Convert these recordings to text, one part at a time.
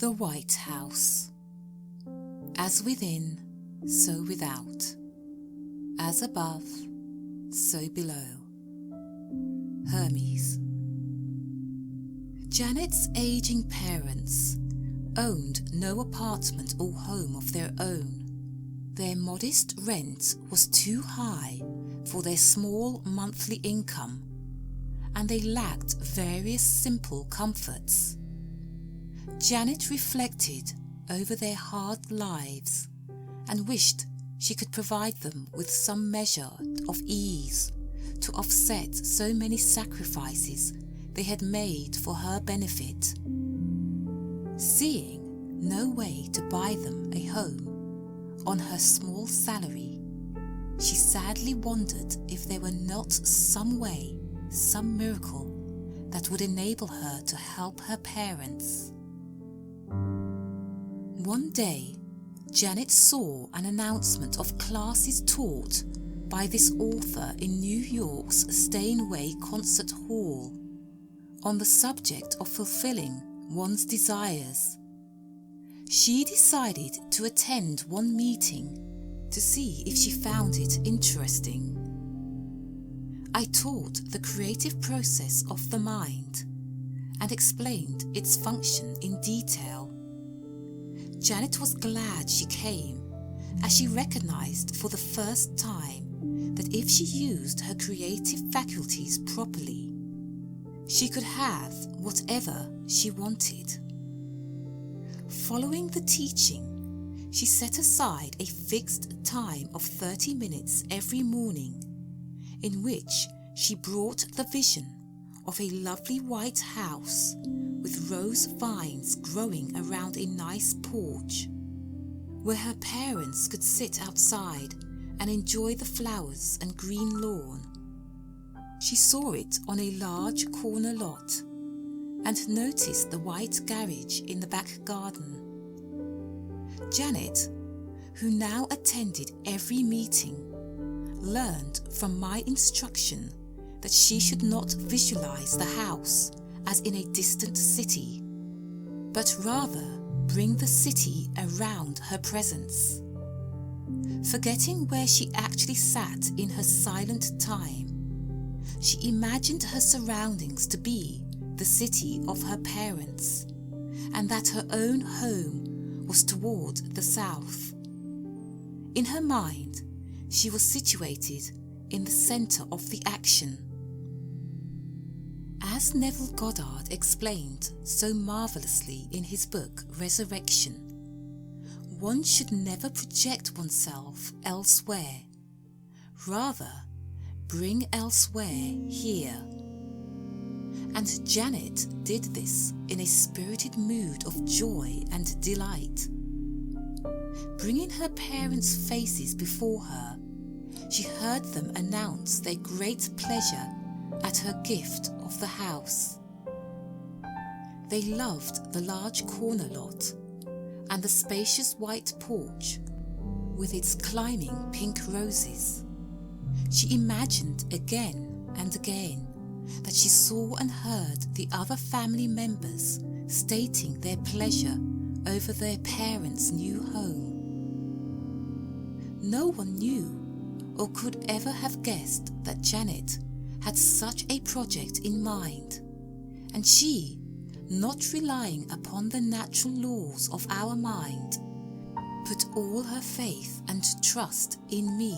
The White House. As within, so without. As above, so below. Hermes. Janet's aging parents owned no apartment or home of their own. Their modest rent was too high for their small monthly income, and they lacked various simple comforts. Janet reflected over their hard lives and wished she could provide them with some measure of ease to offset so many sacrifices they had made for her benefit. Seeing no way to buy them a home on her small salary, she sadly wondered if there were not some way, some miracle that would enable her to help her parents. One day, Janet saw an announcement of classes taught by this author in New York's Steinway Concert Hall on the subject of fulfilling one's desires. She decided to attend one meeting to see if she found it interesting. I taught the creative process of the mind and explained its function in detail. Janet was glad she came, as she recognized for the first time that if she used her creative faculties properly, she could have whatever she wanted. Following the teaching, she set aside a fixed time of 30 minutes every morning, in which she brought the vision of a lovely white house with rose vines growing around a nice porch, where her parents could sit outside and enjoy the flowers and green lawn. She saw it on a large corner lot and noticed the white garage in the back garden. Janet, who now attended every meeting, learned from my instruction that she should not visualize the house as in a distant city, but rather bring the city around her presence. Forgetting where she actually sat in her silent time, she imagined her surroundings to be the city of her parents, and that her own home was toward the south. In her mind, she was situated in the center of the action. As Neville Goddard explained so marvelously in his book Resurrection, one should never project oneself elsewhere, rather bring elsewhere here. And Janet did this in a spirited mood of joy and delight. Bringing her parents' faces before her, she heard them announce their great pleasure at her gift of the house. They loved the large corner lot and the spacious white porch with its climbing pink roses. She imagined again and again that she saw and heard the other family members stating their pleasure over their parents' new home. No one knew or could ever have guessed that Janet had such a project in mind, and she, not relying upon the natural laws of our mind, put all her faith and trust in me.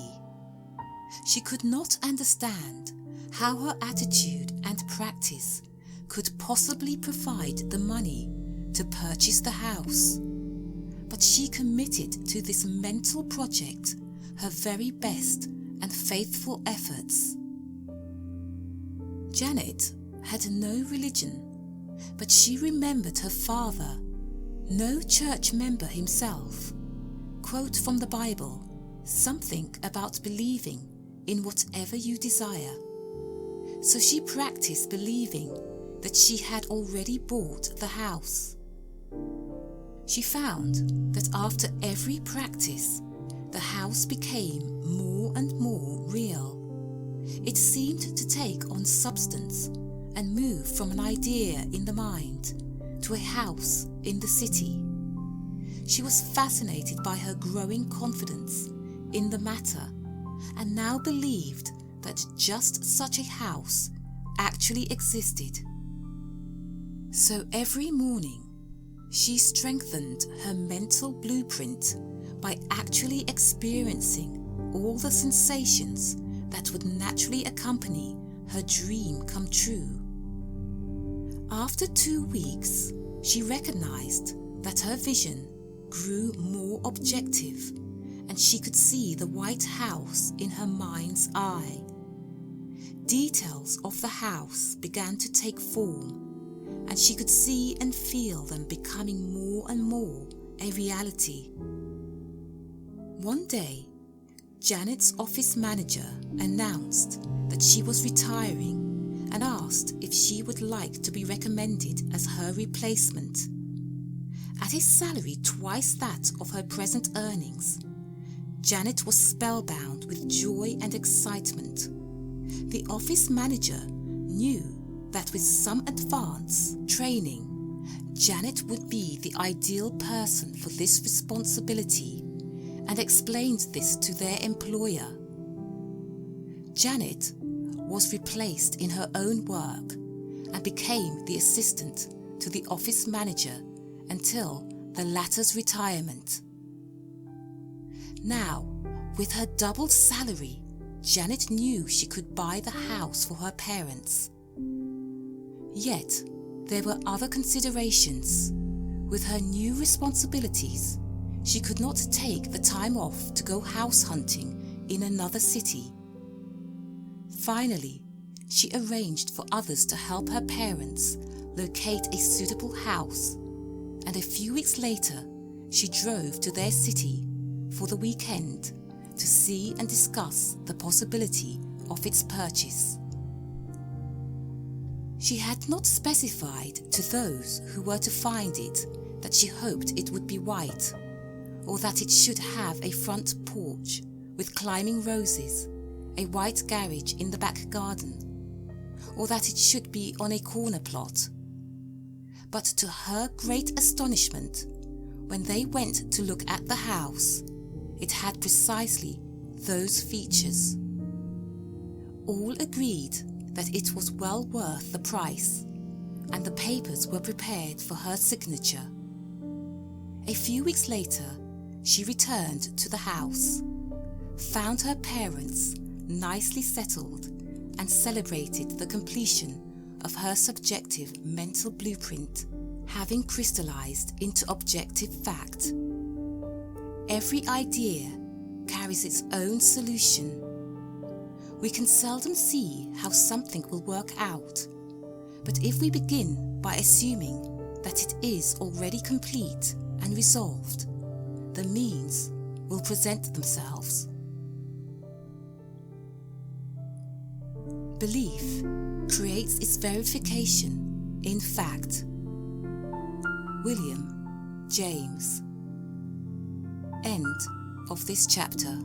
She could not understand how her attitude and practice could possibly provide the money to purchase the house, but she committed to this mental project her very best and faithful efforts. Janet had no religion, but she remembered her father, no church member himself, quote from the Bible something about believing in whatever you desire. So she practiced believing that she had already bought the house. She found that after every practice, the house became more and more real. It seemed to take on substance and move from an idea in the mind to a house in the city. She was fascinated by her growing confidence in the matter and now believed that just such a house actually existed. So every morning, she strengthened her mental blueprint by actually experiencing all the sensations that would naturally accompany her dream come true. After 2 weeks, she recognized that her vision grew more objective and she could see the white house in her mind's eye. Details of the house began to take form, and she could see and feel them becoming more and more a reality. One day, Janet's office manager announced that she was retiring and asked if she would like to be recommended as her replacement. At a salary twice that of her present earnings, Janet was spellbound with joy and excitement. The office manager knew that with some advance training, Janet would be the ideal person for this responsibility and explained this to their employer. Janet was replaced in her own work and became the assistant to the office manager until the latter's retirement. Now, with her doubled salary, Janet knew she could buy the house for her parents. Yet, there were other considerations. With her new responsibilities, she could not take the time off to go house hunting in another city. Finally, she arranged for others to help her parents locate a suitable house, and a few weeks later, she drove to their city for the weekend to see and discuss the possibility of its purchase. She had not specified to those who were to find it that she hoped it would be white, or that it should have a front porch with climbing roses, a white garage in the back garden, or that it should be on a corner plot. But to her great astonishment, when they went to look at the house, it had precisely those features. All agreed that it was well worth the price, and the papers were prepared for her signature. A few weeks later, she returned to the house, found her parents nicely settled, and celebrated the completion of her subjective mental blueprint, having crystallized into objective fact. Every idea carries its own solution. We can seldom see how something will work out, but if we begin by assuming that it is already complete and resolved, the means will present themselves. Belief creates its verification in fact. William James. End of this chapter.